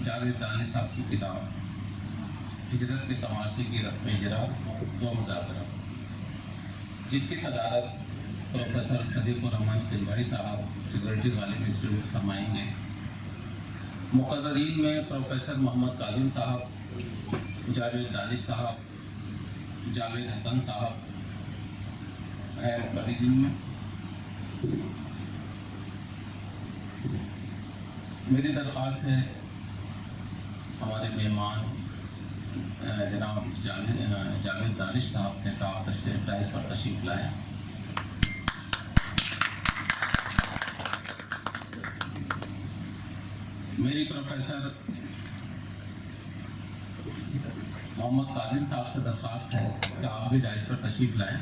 جاوید دانش صاحب کی کتاب ہجرت کے تماشے کی رسم اجرا و مذاکرہ، جس کی صدارت پروفیسر صدیق الرحمن قنوائی صاحب سیکورٹی غالب انسٹیٹیوٹ فرمائیں گے۔ مقررین میں پروفیسر محمد کاظم صاحب، جاوید دانش صاحب، جاوید حسن صاحب ہیں مقررین میں۔ میری درخواست ہے ہمارے مہمان جناب جاوید دانش صاحب سے کہ آپ ڈائس پر تشریف لائیں۔ میری پروفیسر محمد کاظم صاحب سے درخواست ہے کہ آپ بھی ڈائس پر تشریف لائیں۔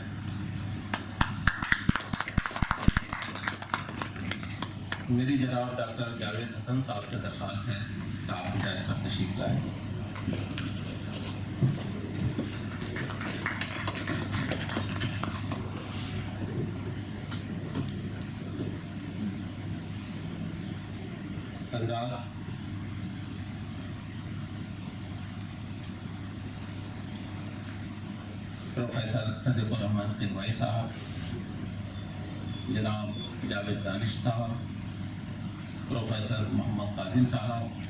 میری جناب ڈاکٹر جاوید حسن صاحب سے درخواست ہے کہ آپ بھی ڈائس پر تشریف لائیں۔ حضرات، پروفیسر صدیق الرحمن قنوائی صاحب، جناب جاوید دانش صاحب، پروفیسر محمد کاظم صاحب،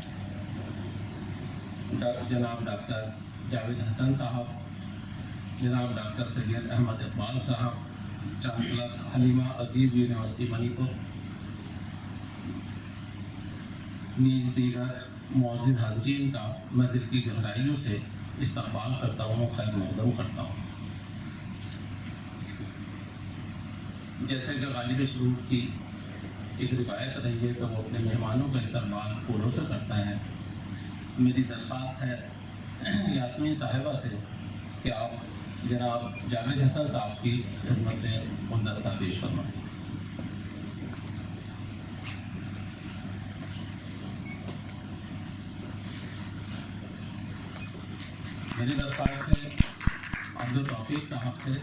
جناب ڈاکٹر جاوید حسن صاحب، جناب ڈاکٹر سید احمد اقبال صاحب، چانسلر حلیمہ عزیز یونیورسٹی منی پور، نیز دیگر معزز حاضرین کا میں دل کی گہرائیوں سے استقبال کرتا ہوں، خیر مقدم کرتا ہوں۔ جیسے کہ غالب شروع کی ایک روایت رہی ہے کہ وہ اپنے مہمانوں کا استقبال پھولوں سے کرتا ہے، میری درخواست ہے یاسمین صاحبہ سے کہ آپ جناب جاوید حسن صاحب کی خدمت میں گلدستہ پیش فرمائیں۔ میری درخواست ہے عبدالتوفیق صاحب سے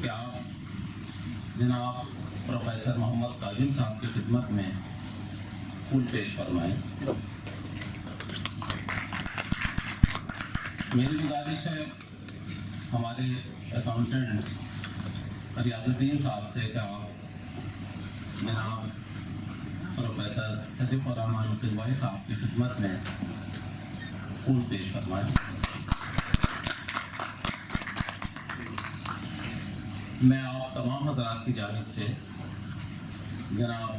کہ آپ جناب پروفیسر محمد کاظم صاحب کی خدمت میں پھول پیش فرمائیں۔ میری گزارش ہے ہمارے اکاؤنٹنٹ ریاض الدین صاحب سے کہ آپ جناب پروفیسر صدیق الرحمن قنوائی صاحب کی خدمت میں پھول پیش فرمائیں۔ میں آپ تمام حضرات کی جانب سے جناب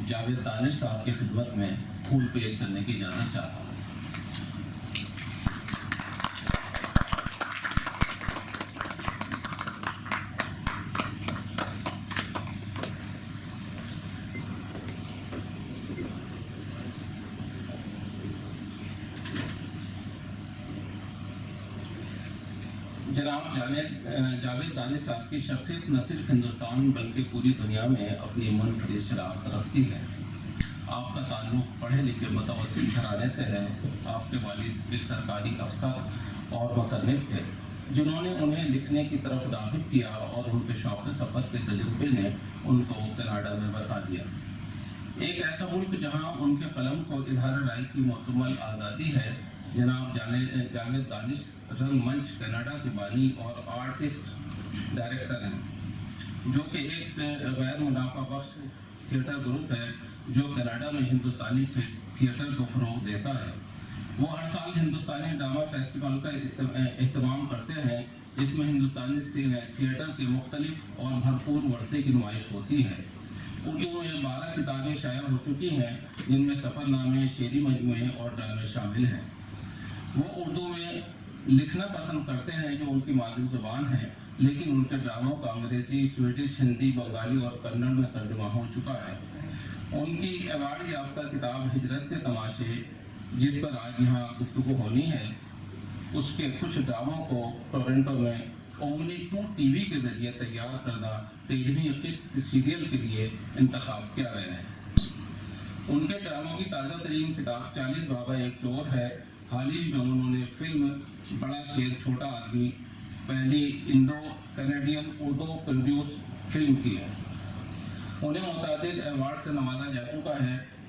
جاوید دانش صاحب کی خدمت میں پھول پیش کرنے کی اجازت چاہتا ہوں۔ جناب جاوید دانش صاحب کی شخصیت نہ صرف ہندوستان بلکہ پوری دنیا میں اپنی منفرد شناخت رکھتی ہے۔ آپ کا تعلق پڑھے لکھے متوسط گھرانے سے ہے۔ آپ کے والد ایک سرکاری افسر اور مصنف تھے جنہوں نے انہیں لکھنے کی طرف راغب کیا، اور ان کے شوق سفر کے تجربے نے ان کو کینیڈا میں بسا دیا، ایک ایسا ملک جہاں ان کے قلم کو اظہار رائے کی مکمل آزادی ہے۔ جناب جاوید دانش رنگ منچ کینیڈا کے بانی اور آرٹسٹ ڈائریکٹر ہیں، جو کہ ایک غیر منافع بخش تھیٹر گروپ ہے جو کینیڈا میں ہندوستانی تھیٹر کو فروغ دیتا ہے۔ وہ ہر سال ہندوستانی ڈرامہ فیسٹیول کا اہتمام کرتے ہیں، جس میں ہندوستانی تھیٹر کے مختلف اور بھرپور ورثے کی نمائش ہوتی ہے۔ اردو میں 12 کتابیں شائع ہو چکی ہیں، جن میں سفر نامے، شعری مجموعے اور ڈرامے شامل ہیں۔ وہ اردو میں لکھنا پسند کرتے ہیں جو ان کی مادری زبان ہے، لیکن ان کے ڈراموں کا انگریزی، سویڈش، ہندی، بنگالی اور کنڑ میں ترجمہ ہو چکا ہے۔ ان کی ایوارڈ یافتہ کتاب ہجرت کے تماشے، جس پر آج یہاں گفتگو ہونی ہے، اس کے کچھ ڈراموں کو ٹورنٹو میں اومنی 2 ٹی وی کے ذریعے تیار کردہ 13ویں قسط سیریل کے لیے انتخاب کیا گیا ہے۔ ان کے ڈراموں کی تازہ ترین کتاب 40 بابا ایک چور ہے۔ حال ہی میں انہوں نے فلم بڑا شیر چھوٹا آدمی، پہلی Indo Canadian Urdu produce film کی ہے۔ انہیں متعدد ایوارڈ سے نوازا جا چکا ہے۔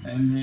MA,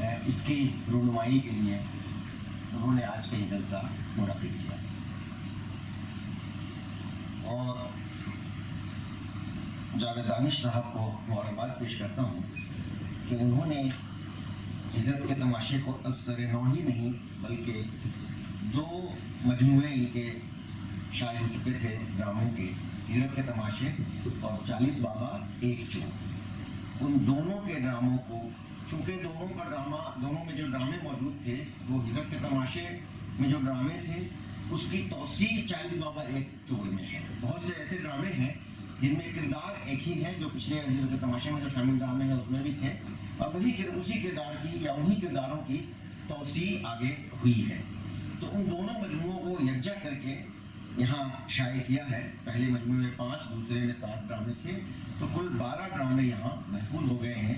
اس کی رونمائی کے لیے انہوں نے آج کا یہ جلسہ منعقد کیا اور جاوید دانش صاحب کو مبارکباد پیش کرتا ہوں کہ انہوں نے ہجرت کے تماشے کو از سر نو ہی نہیں بلکہ 2 مجموعے ان کے شائع ہو چکے تھے ڈراموں کے، ہجرت کے تماشے اور 40 بابا ایک چور، ان دونوں کے ڈراموں کو، چونکہ دونوں میں جو ڈرامے موجود تھے وہ ہجرت کے تماشے میں جو ڈرامے تھے اس کی توسیع 40 بابا ایک چور میں ہے۔ بہت سے ایسے ڈرامے ہیں جن میں کردار ایک ہی ہے، جو پچھلے ہجرت کے تماشے میں جو شامل ڈرامے ہیں اس میں بھی تھے، اور اسی کردار کی یا انہی کرداروں کی توسیع آگے ہوئی ہے۔ تو ان دونوں مجموعوں کو یکجا کر کے یہاں شائع کیا ہے۔ پہلے مجموعے میں 5، دوسرے میں 7 ڈرامے تھے، تو کل 12 ڈرامے یہاں محفوظ ہو گئے ہیں،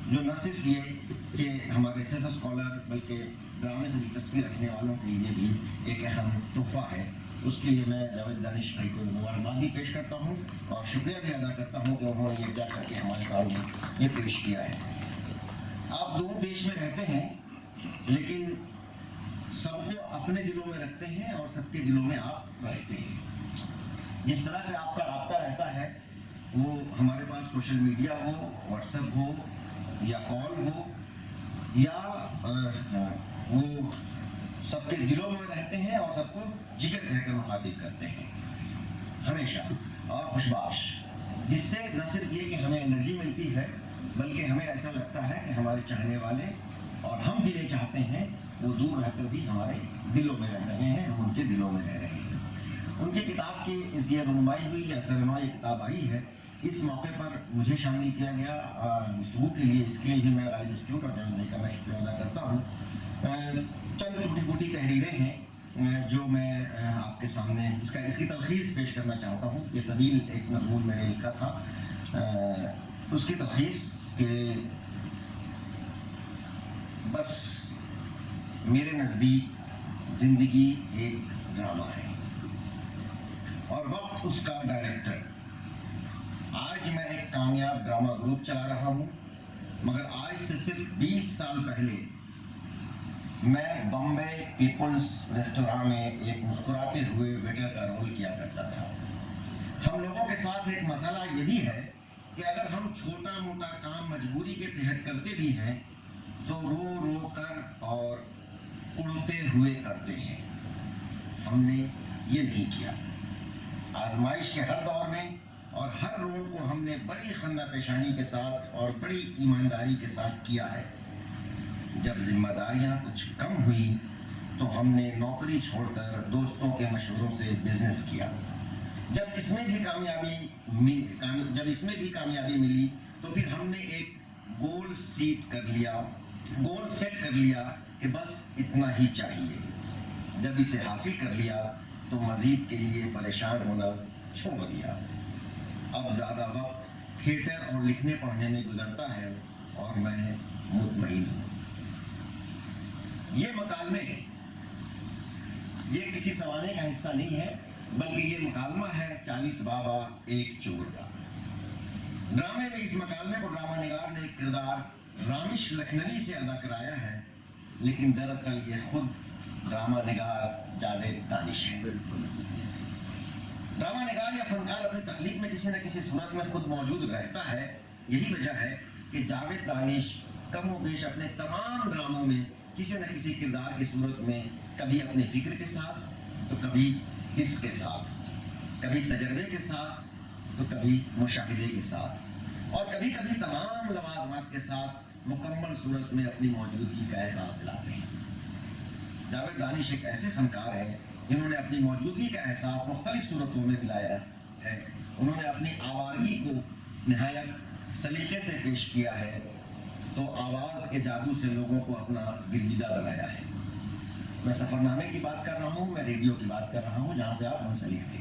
جو نہ صرف یہ کہ ہمارے ریسرچ اسکالر بلکہ ڈرامے سے دلچسپی رکھنے والوں کے لیے بھی ایک اہم تحفہ ہے۔ اس کے لیے میں جاوید دانش بھائی کو مبارکباد بھی پیش کرتا ہوں اور شکریہ بھی ادا کرتا ہوں کہ انہوں نے یکجا کر کے ہمارے سامنے یہ پیش کیا ہے۔ آپ دور دیش میں رہتے ہیں لیکن سب کو اپنے دلوں میں رکھتے ہیں اور سب کے دلوں میں آپ رہتے ہیں۔ جس طرح سے آپ کا رابطہ رہتا ہے وہ ہمارے پاس سوشل میڈیا ہو، واٹس ایپ ہو یا کال ہو، یا وہ سب کے دلوں میں رہتے ہیں اور سب کو جگر کہہ کر مخاطب کرتے ہیں ہمیشہ اور خوشباش، جس سے نہ صرف یہ کہ ہمیں انرجی ملتی ہے بلکہ ہمیں ایسا لگتا ہے کہ ہمارے چاہنے والے اور ہم جنہیں چاہتے ہیں وہ دور رہ کر بھی ہمارے دلوں میں رہ رہے ہیں، ہم ان کے دلوں میں رہ رہے ہیں۔ ان کی کتاب کی یہ رونمائی ہوئی یا سرما یہ کتاب آئی ہے، اس موقع پر مجھے شامل کیا گیا گفتگو کے لیے، اس کے لیے بھی میں غالب انسٹیٹیوٹ اور جاوید بھائی کا میں شکریہ ادا کرتا ہوں۔ چند ٹوٹی پھوٹی تحریریں ہیں جو میں آپ کے سامنے اس کی تلخیص پیش کرنا چاہتا ہوں۔ یہ طویل ایک مضمون میں نے لکھا تھا، اس کی تلخیص کہ بس میرے نزدیک زندگی ایک ڈرامہ ہے اور وقت اس کا ڈائریکٹر۔ آج میں ایک کامیاب ڈرامہ گروپ چلا رہا ہوں، مگر آج سے صرف 20 سال پہلے میں بمبے پیپلز ریسٹوراں میں ایک مسکراتے ہوئے ویٹر کا رول کیا کرتا تھا۔ ہم لوگوں کے ساتھ ایک مسئلہ یہ بھی ہے کہ اگر ہم چھوٹا موٹا کام مجبوری کے تحت کرتے بھی ہیں تو رو رو کر اور اڑتے ہوئے کرتے ہیں۔ ہم نے یہ نہیں کیا۔ آزمائش کے ہر دور میں اور ہر رول کو ہم نے بڑی خندہ پیشانی کے ساتھ اور بڑی ایمانداری کے ساتھ کیا ہے۔ جب ذمہ داریاں کچھ کم ہوئی تو ہم نے نوکری چھوڑ کر دوستوں کے مشوروں سے بزنس کیا۔ جب اس میں بھی کامیابی ملی تو پھر ہم نے ایک گول سیٹ کر لیا کہ بس اتنا ہی چاہیے۔ جب اسے حاصل کر لیا تو مزید کے لیے پریشان ہونا چھوڑ دیا۔ اب زیادہ وقت تھیٹر اور لکھنے پڑھنے میں گزرتا ہے اور میں مطمئن ہوں۔ یہ مکالمے ہیں، یہ کسی سوانے کا حصہ نہیں ہے بلکہ یہ مکالمہ ہے 40 بابا ایک چور کا۔ ڈرامے میں اس مکالمے کو ڈرامہ نگار نے ایک کردار رامش لکھنوی سے ادا کرایا ہے، لیکن دراصل یہ خود ڈرامہ نگار جاوید دانش ہے۔ ڈرامہ نگار یا فنکار اپنی تخلیق میں کسی نہ کسی صورت میں خود موجود رہتا ہے۔ یہی وجہ ہے کہ جاوید دانش کم و بیش اپنے تمام ڈراموں میں کسی نہ کسی کردار کی صورت میں کبھی اپنی فکر کے ساتھ تو کبھی حس کے ساتھ، کبھی تجربے کے ساتھ تو کبھی مشاہدے کے ساتھ، اور کبھی کبھی تمام لوازمات کے ساتھ مکمل صورت میں اپنی موجودگی کا احساس دلاتے ہیں۔ جاوید دانش ایک ایسے فنکار ہیں جنہوں نے اپنی موجودگی کا احساس مختلف صورتوں میں دلایا ہے۔ انہوں نے اپنی آوارگی کو نہایت سلیقے سے پیش کیا ہے تو آواز کے جادو سے لوگوں کو اپنا گرویدہ بنایا ہے۔ میں سفر نامے کی بات کر رہا ہوں، میں ریڈیو کی بات کر رہا ہوں جہاں سے آپ منسلک تھے۔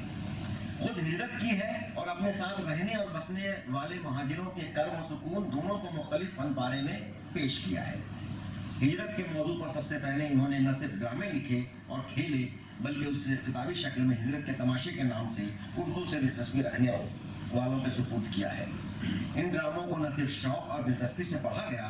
خود ہجرت کی ہے اور اپنے ساتھ رہنے اور بسنے والے مہاجروں کے کرب و سکون دونوں کو مختلف فن پارے میں پیش کیا ہے۔ ہجرت کے موضوع پر سب سے پہلے انہوں نے نہ صرف ڈرامے لکھے اور کھیلے بلکہ اس سے کتابی شکل میں ہجرت کے تماشے کے نام سے اردو سے دلچسپی رکھنے والوں کے سپرد کیا ہے۔ ان ڈراموں کو نہ صرف شوق اور دلچسپی سے پڑھا گیا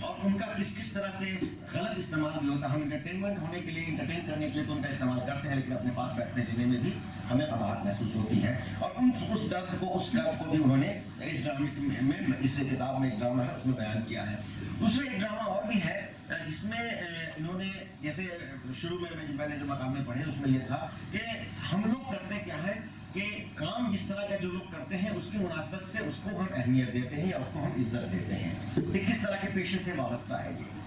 اور ان کا کس کس طرح سے غلط استعمال بھی ہوتا ہے. ہم انٹرٹینمنٹ ہونے کے لیے، انٹرٹین کرنے کے لیے تو ان کا استعمال کرتے ہیں، لیکن اپنے پاس بیٹھنے دینے میں بھی ہمیں قباحت محسوس ہوتی ہے. اور اس درد کو، اس کرب کو بھی انہوں نے اس ڈرامے میں، اس کتاب میں ایک ڈرامہ ہے اس میں بیان کیا ہے. دوسرا ایک ڈرامہ اور بھی ہے جس میں انہوں نے، جیسے شروع میں نے جو مقامے پڑھے اس میں یہ تھا کہ ہم لوگ کرتے کیا ہے کہ کام جس طرح کا جو لوگ کرتے ہیں اس کی مناسبت سے اس کو ہم اہمیت دیتے ہیں یا اس کو ہم عزت دیتے ہیں. کہ کس طرح کے پیشے سے وابستہ ہے یہ،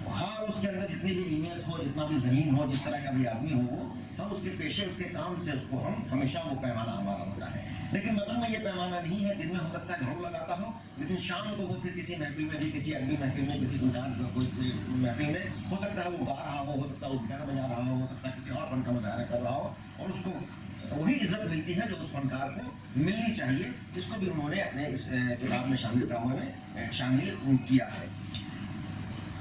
خواہ اس کے اندر جتنی بھی علمیت ہو، جتنا بھی ذہین ہو، جس طرح کا بھی آدمی ہو، وہ ہم اس کے پیشے، اس کے کام سے اس کو ہم ہمیشہ وہ پیمانہ ہمارا ہوتا ہے. لیکن مطلب میں یہ پیمانہ نہیں ہے. دن میں ہو سکتا ہے گھروں لگاتا ہوں، لیکن شام کو وہ پھر کسی محفل میں بھی، کسی ادبی محفل میں، کسی کوئی محفل میں ہو سکتا ہے وہ گا رہا ہو سکتا ہے وہ گٹار بجا رہا ہو سکتا ہے کسی اور فن کا مظاہرہ کر رہا ہو، اور اس کو وہی عزت ملتی ہے جو اس فنکار کو ملنی چاہیے، جس کو بھی انہوں نے اپنے اس کتاب میں شامل ڈراموں میں شامل کیا ہے.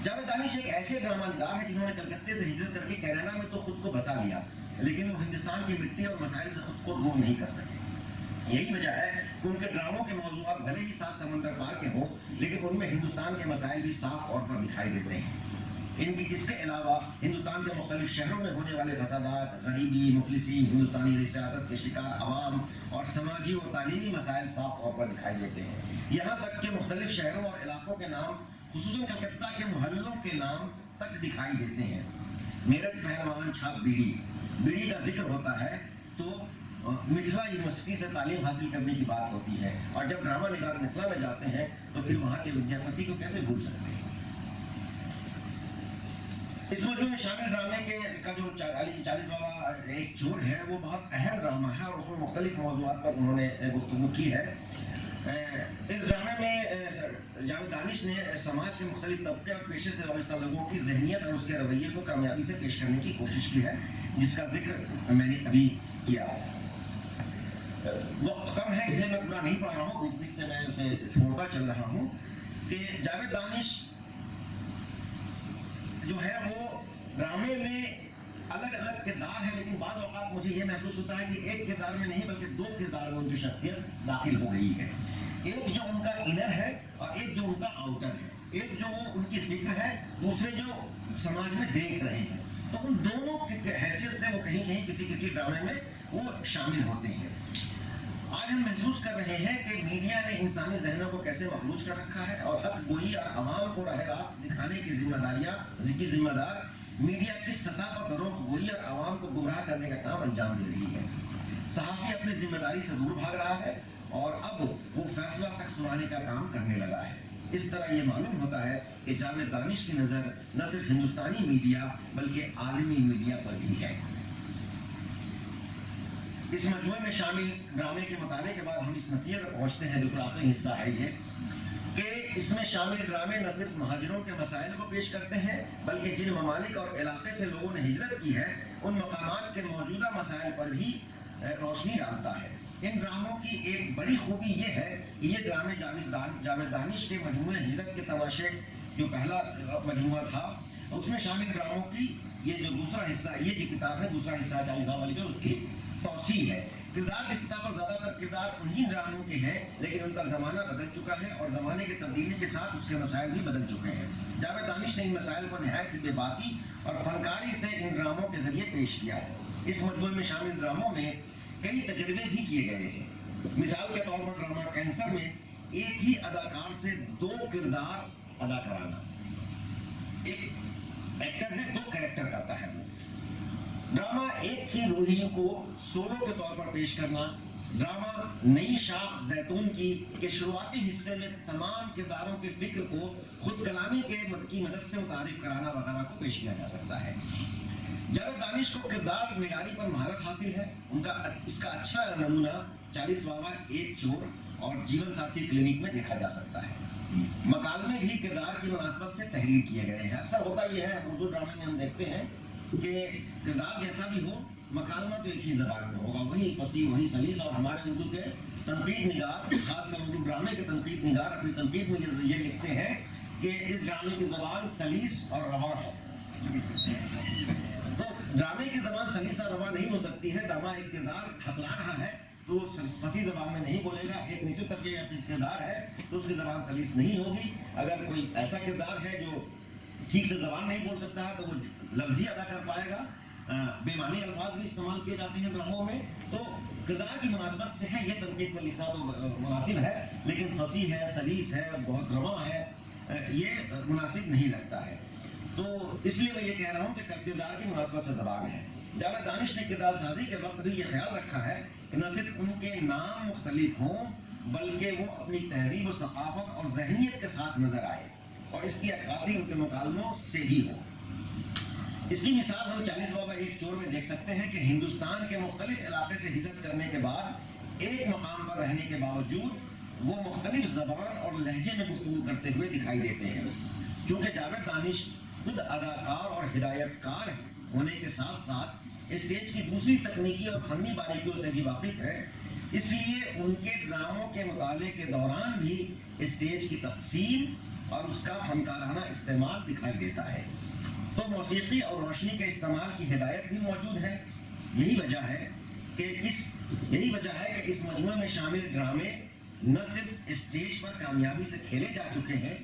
جاوید دانش ایک ایسے ڈرامہ نگار ہے جنہوں نے کلکتے سے ہجرت کر کے کینیڈا میں تو خود کو بسا لیا، لیکن وہ ہندوستان کی مٹی اور مسائل سے خود کو دور نہیں کر سکے. یہی وجہ ہے کہ ان کے ڈراموں کے موضوعات بھلے ہی 7 سمندر پار کے ہوں، لیکن ان میں ہندوستان کے مسائل بھی صاف طور پر دکھائی دیتے ہیں. اس کے علاوہ ہندوستان کے مختلف شہروں میں ہونے والے فسادات، غریبی، مفلسی، ہندوستانی سیاست کے شکار عوام اور سماجی و تعلیمی مسائل صاف طور پر دکھائی دیتے ہیں. یہاں تک کہ مختلف شہروں اور علاقوں کے نام، خصوصاً کلکتہ کے محلوں کے نام تک دکھائی دیتے ہیں. میرٹھ پہلوان چھاپ بیڑی کا ذکر ہوتا ہے تو متھلا یونیورسٹی سے تعلیم حاصل کرنے کی بات ہوتی ہے، اور جب ڈرامہ نگار متھلا میں جاتے ہیں تو پھر وہاں کے ودیاپتی کو کیسے بھول سکتے ہیں. اس مجموعے میں شامل ڈرامے کا جو 40واں ایک چور ہے وہ بہت اہم ڈرامہ ہے، اور اس میں مختلف موضوعات پر انہوں نے گفتگو کی ہے. اس ڈرامے میں جاوید دانش نے سماج کے مختلف طبقے اور پیشے سے وابستہ لوگوں کی ذہنیت اور اس کے رویے کو کامیابی سے پیش کرنے کی کوشش کی ہے، جس کا ذکر میں نے ابھی کیا. وقت کم ہے اس لیے میں پورا نہیں پڑھ رہا ہوں، بیچ سے میں اسے چھوڑتا چل رہا ہوں کہ جاوید دانش جو ہے وہ ڈرامے میں الگ الگ کردار ہے، لیکن بعض اوقات مجھے یہ محسوس ہوتا ہے کہ ایک کردار میں نہیں بلکہ 2 کردار میں ان کی شخصیت داخل ہو گئی ہے. ایک جو ان کا انر ہے اور ایک جو ان کا آؤٹر ہے. ایک جو وہ ان کی فکر ہے، دوسرے جو سماج میں دیکھ رہے ہیں. تو ان دونوں کی حیثیت سے وہ کہیں کہیں کسی ڈرامے میں وہ شامل ہوتے ہیں. آج ہم محسوس کر رہے ہیں کہ میڈیا نے انسانی ذہنوں کو کیسے مفلوج کر رکھا ہے، اور حق گوئی اور عوام کو راہ راست دکھانے کی ذمہ دار میڈیا کس سطح پر دروغ گوئی اور عوام کو گمراہ کرنے کا کام انجام دے رہی ہے. صحافی اپنی ذمہ داری سے دور بھاگ رہا ہے اور اب وہ فیصلہ تک سنانے کا کام کرنے لگا ہے. اس طرح یہ معلوم ہوتا ہے کہ جاوید دانش کی نظر نہ صرف ہندوستانی میڈیا بلکہ عالمی میڈیا پر بھی ہے. اس مجموعے میں شامل ڈرامے کے مطالعے کے بعد ہم اس نتیجے پر پہنچتے ہیں، جو پھر آخری حصہ ہے یہ، کہ اس میں شامل ڈرامے نہ صرف مہاجروں کے مسائل کو پیش کرتے ہیں بلکہ جن ممالک اور علاقے سے لوگوں نے ہجرت کی ہے ان مقامات کے موجودہ مسائل پر بھی روشنی ڈالتا ہے. ان ڈراموں کی ایک بڑی خوبی یہ ہے کہ یہ ڈرامے جاوید دانش کے مجموعے ہجرت کے تماشے جو پہلا مجموعہ تھا اس میں شامل ڈراموں کی یہ جو دوسرا حصہ، یہ جو کتاب ہے دوسرا حصہ 40واں والی جو اس کی توسیع ہے. کردار کی سطح پر زیادہ تر کردار انہی ڈراموں کے ہیں، لیکن ان کا زمانہ بدل چکا ہے اور زمانے کی تبدیلی کے ساتھ اس کے مسائل بھی بدل چکے ہیں. جاوید دانش نے ان مسائل کو نہایت بے باکی اور فنکاری سے ان ڈراموں کے ذریعے پیش کیا ہے. اس مجموعے میں شامل ڈراموں میں کئی تجربے بھی کیے گئے ہیں. مثال کے طور پر ڈرامہ کینسر میں ایک ہی اداکار سے 2 کردار ادا کرانا. ایک ایکٹر ہے 2 کریکٹر کرتا ہے وہ. ڈرامہ ایک ہی روحی کو سولو کے طور پر پیش کرنا. ڈرامہ نئی شاخ زیتون کے شروعاتی حصے میں تمام کرداروں کے فکر کو خود کلامی کی مدد سے متعارف کرانا وغیرہ کو پیش کیا جا سکتا ہے. جاوید دانش کو کردار نگاری پر مہارت حاصل ہے. اس کا اچھا نمونہ 40واں ایک چور اور جیون ساتھی کلینک میں دیکھا جا سکتا ہے. مکالمے بھی کردار کی مناسبت سے تحریر کیے گئے ہیں. اکثر ہوتا یہ ہے اردو ڈرامے میں ہم دیکھتے ہیں کہ کردار جیسا بھی ہو مکالمہ تو ایک ہی زبان میں ہوگا، وہی فصیح وہی سلیس. اور ہمارے اردو کے تنقید نگار، خاص کر اردو ڈرامے کے تنقید نگار اپنی تنقید میں یہ لکھتے ہیں کہ اس ڈرامے کی زبان سلیس اور رواں ہے. تو ڈرامے کی زبان سلیس اور رواں نہیں ہو سکتی ہے. ڈرامہ ایک کردار ہتلا رہا ہے تو وہ فصیح زبان میں نہیں بولے گا. ایک نچلے طبقے کا کردار ہے تو اس کی زبان سلیس نہیں ہوگی. اگر کوئی ایسا کردار ہے جو ٹھیک سے زبان نہیں بول سکتا ہے تو وہ لفظی ادا کر پائے گا. بے معنی الفاظ بھی استعمال کیے جاتے ہیں ڈراموں میں. تو کردار کی مناسبت سے ہے یہ تنقید میں لکھنا تو مناسب ہے, لیکن فصیح ہے, سلیس ہے, بہت رواں ہے, یہ مناسب نہیں لگتا ہے. تو اس لیے میں یہ کہہ رہا ہوں کہ کردار کی مناسبت سے زبان ہے. جاوید دانش نے کردار سازی کے وقت بھی یہ خیال رکھا ہے کہ نہ صرف ان کے نام مختلف ہوں بلکہ وہ اپنی تہذیب و ثقافت اور ذہنیت کے ساتھ نظر آئے, اور اس کی عکاسی ان کے مکالموں سے بھی ہو. اس کی مثال ہم 40 بابا ایک چور میں دیکھ سکتے ہیں کہ ہندوستان کے مختلف علاقے سے ہجرت کرنے کے بعد ایک مقام پر رہنے کے باوجود وہ مختلف زبان اور لہجے میں گفتگو کرتے ہوئے دکھائی دیتے ہیں. چونکہ جاوید دانش خود اداکار اور ہدایت کار ہونے کے ساتھ ساتھ اسٹیج کی دوسری تکنیکی اور فنی باریکیوں سے بھی واقف ہے, اس لیے ان کے ڈراموں کے مطالعے کے دوران بھی اسٹیج کی تقسیم اور اس کا فنکارانہ استعمال دکھائی دیتا ہے. تو موسیقی اور روشنی کے استعمال کی ہدایت بھی موجود ہے. یہی وجہ ہے کہ اس مجموعے میں شامل ڈرامے نہ صرف اسٹیج پر کامیابی سے کھیلے جا چکے ہیں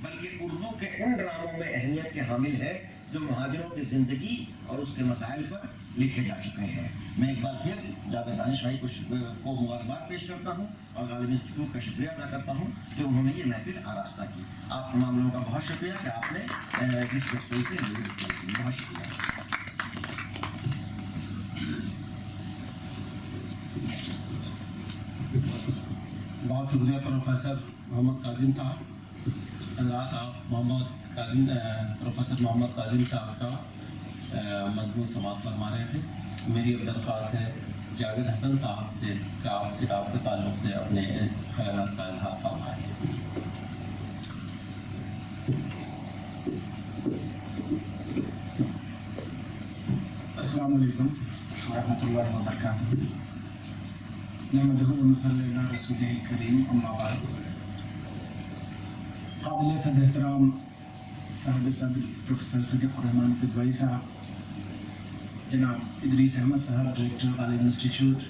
بلکہ اردو کے ان ڈراموں میں اہمیت کے حامل ہے جو مہاجروں کی زندگی اور اس کے مسائل پر لکھے جا چکے ہیں. میں ایک بار پھر جاوید دانش بھائی کو مبارکباد پیش کرتا ہوں اور غالب انسٹیٹیوٹ کا شکریہ ادا کرتا ہوں کہ انہوں نے یہ محفل آراستہ کی. آپ تمام لوگوں کا بہت شکریہ کہ آپ نے اس وقت سے بہت شکریہ. بہت شکریہ پروفیسر محمد کاظم صاحب. حضرات آپ پروفیسر محمد کاظم صاحب کا مضمون سماعت فرما رہے تھے. میری اب درخواست ہے جاوید حسن صاحب سے کہ آپ کتاب کے تعلق سے اپنے خیالات کا اظہار فرمائیں. السلام علیکم ورحمۃ اللہ وبرکاتہ. نحمدہ و نصلی علی رسولہ الکریم اما بعد. قابل صد احترام صاحب صدر پروفیسر صدیق الرحمان قدوئی صاحب, جناب ادریس احمد صاحب ڈائریکٹر غالب انسٹیٹیوٹ,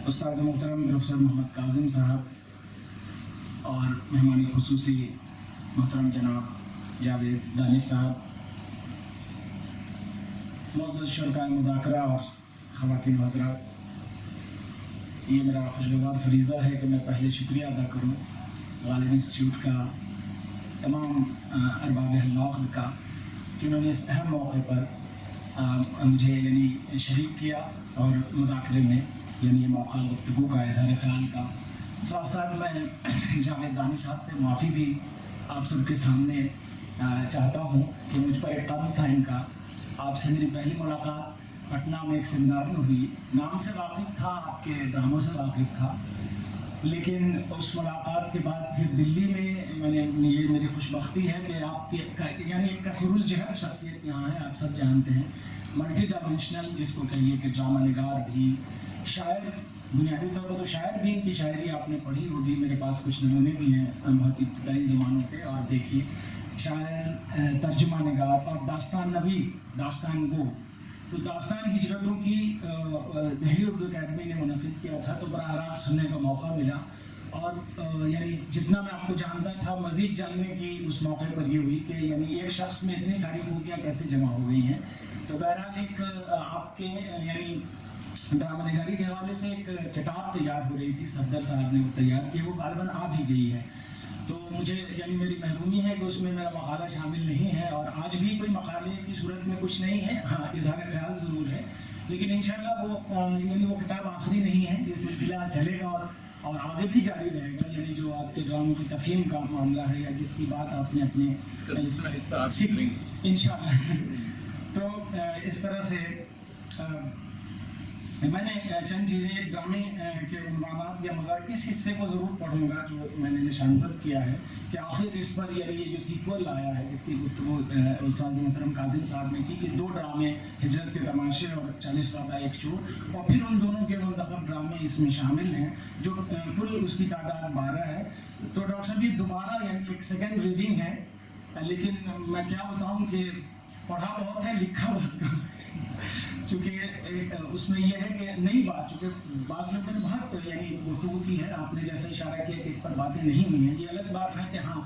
استاذ محترم پروفیسر محمد کاظم صاحب اور مہمان خصوصی محترم جناب جاوید دانش صاحب, معزز شرکائے مذاکرہ اور خواتین حضرات, یہ میرا خوشگوار فریضہ ہے کہ میں پہلے شکریہ ادا کروں غالب انسٹیٹیوٹ کا, تمام ارباب العقد کا, کہ انہوں نے اس اہم موقع پر مجھے یعنی شریک کیا اور مذاکرے میں یعنی یہ موقع گفتگو کا, اظہار خیال کا. ساتھ ساتھ میں جاوید دانش صاحب سے معافی بھی آپ سب کے سامنے چاہتا ہوں کہ مجھ پر ایک قرض تھا ان کا. آپ سے میری پہلی ملاقات پٹنہ میں ایک سیمینار میں ہوئی. نام سے واقف تھا, آپ کے ڈراموں سے واقف تھا, لیکن اس ملاقات کے بعد پھر دلی میں نے یہ میری خوش بختی ہے کہ آپ کی یعنی ایک کثیر الجہت شخصیت یہاں ہے, آپ سب جانتے ہیں, ملٹی ڈائمینشنل جس کو کہیے کہ ڈرامہ نگار بھی, شاعر, بنیادی طور پر تو شاعر بھی, ان کی شاعری آپ نے پڑھی, وہ بھی میرے پاس کچھ نمونے بھی ہیں بہت ابتدائی زمانوں کے. اور دیکھیے شاعر, ترجمہ نگار اور داستان نویس, داستان گو. تو داستان ہجرتوں کی دہلی اردو اکیڈمی نے منعقد کیا تھا, تو براہ راست سننے کا موقع ملا, اور یعنی جتنا میں آپ کو جانتا تھا مزید جاننے کی اس موقع پر یہ ہوئی کہ یعنی ایک شخص میں اتنی ساری خوبیاں کیسے جمع ہو گئی ہیں. تو بہرحال ایک آپ کے یعنی ڈرامہ نگاری کے حوالے سے ایک کتاب تیار ہو رہی تھی, صفدر صاحب نے وہ تیار کی, وہ غالباً آ بھی گئی ہے. تو مجھے یعنی میری محرومی ہے کہ اس میں میرا مقالہ شامل نہیں ہے, اور آج بھی کوئی مقالے کی صورت میں کچھ نہیں ہے. ہاں, اظہار خیال ضرور ہے, لیکن انشاءاللہ وہ کتاب آخری نہیں ہے. یہ سلسلہ چلے گا اور آگے بھی جاری رہے گا. یعنی جو آپ کے ڈراموں کی تفہیم کا معاملہ ہے یا جس کی بات آپ نے اپنے انشاءاللہ. تو اس طرح سے میں نے چند چیزیں ڈرامے کے عنوانات یا مذاکرے اس حصے کو ضرور پڑھوں گا جو میں نے نشانزد کیا ہے کہ آخر اس پر یعنی یہ جو سیکول آیا ہے جس کی گفتگو استاذ محترم کاظم صاحب نے کی کہ 2 ڈرامے ہجرت کے تماشے اور 40 بابا ایک چور, اور پھر ان دونوں کے منتخب ڈرامے اس میں شامل ہیں جو کل اس کی تعداد 12 ہے. تو ڈاکٹر صاحب یہ دوبارہ یعنی ایک سیکنڈ ریڈنگ ہے, لیکن میں کیا بتاؤں کہ پڑھا بہت ہے, لکھا بہت کم ہے, چونکہ اس میں یہ ہے کہ نئی بات جو بعض لوگوں نے بہت یعنی گفتگو کی ہے، آپ نے جیسے اشارہ کیا کہ اس پر باتیں نہیں ہوئی ہیں، یہ الگ بات ہے کہ ہاں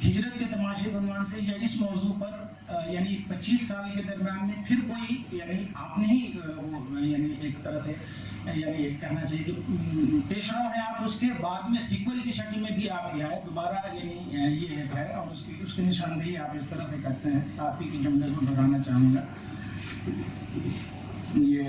ہجرت کے تماشے عنوان سے یا اس موضوع پر یعنی 25 سال کے درمیان میں پھر کوئی یعنی آپ نے ہی وہ یعنی ایک طرح سے یعنی ایک کہنا چاہیے کہ پیش رو ہے آپ، اس کے بعد میں سیکول کی شکل میں بھی آپ یہ ہے دوبارہ یعنی یہ ایک ہے اور اس کی نشاندہی آپ اس طرح سے کرتے ہیں. آپ ہی کے جملے کو دہرانا چاہوں گا. یہ